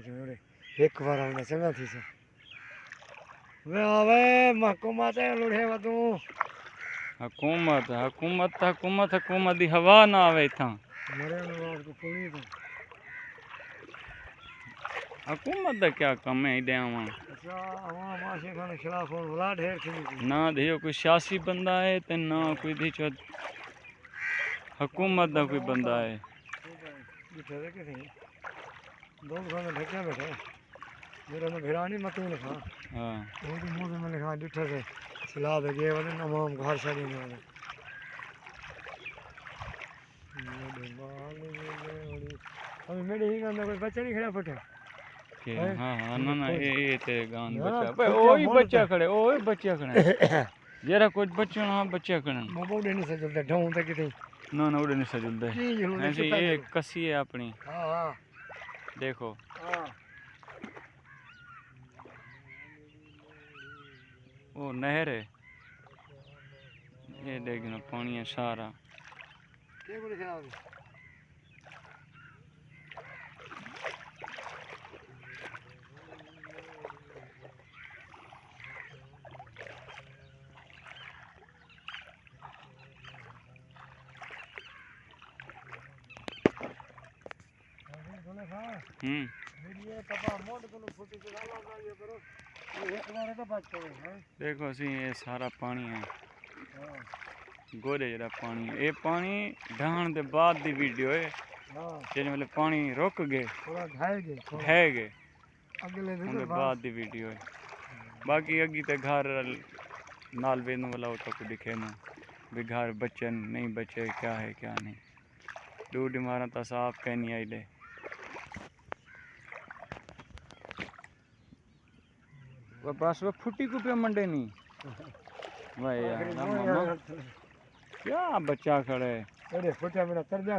जोड़े एक बार हमने चंगा थी सर वे आवे हुकूमत है लुढ़े वदू हुकूमत हुकूमत हुकूमत हुकूमत दी हवा ना आवे इथां मरे नवाब को पुणी तो हुकूमत दा क्या कम है इदे आवां अच्छा आवां माशे खाने खिलाफ होन वला ढेर थी ना दियो कोई सियासी बंदा है ते ना कोई दी चो हुकूमत दा कोई बंदा है बिठे थे किसी दो खाने ढके बैठे मेरा तो भिरानी मत लिखा हां वो तो मुंह में लिखा डिठे से सिला दे गए वाले नमाम घर शादी में वाले अभी मेरे ही गांव में कोई बच्चा नहीं खड़ा फटे के हां हां ना ना ये तेरे गांव ना, बच्चा ना, भाई खुद ओही क्या बच्चा बोलता खड़े ओही बच्चा खड़े जरा कुछ बच्चों ना बच्चा खड़े मोबाइल नहीं से चलता ढों तक कितनी ना ना उड़े नहीं सजुलदे की जरूरत ऐसे कितना ये कसी है अपनी हां हां देखो हां वो नहर है ये देखना पानी है सारा के बोले खराब मेरी ये पापा मोड़ को फुटी से डाला था ये करो ये एक बार तो बात करो हैं देखो सी ये सारा पानी है हां गोरे जरा पानी है ये पानी ढाण दे बाद दी वीडियो है हां जिस वेले पानी रुक गए थोड़ा ढाई गए ढह गए अगले दिन उनके तो बाद दी वीडियो है बाकी अगी ते घर नाल वेन वाला होता को दिखे ना भी घर बच्चे नहीं बचे क्या है क्या नहीं दूध मारा तो साफ कहनी आई ले वो बस वो फुटी को पे मंडे नहीं भाई यार आखिरी मामा क्या बच्चा खड़े अरे फुटा मेरा कर दिया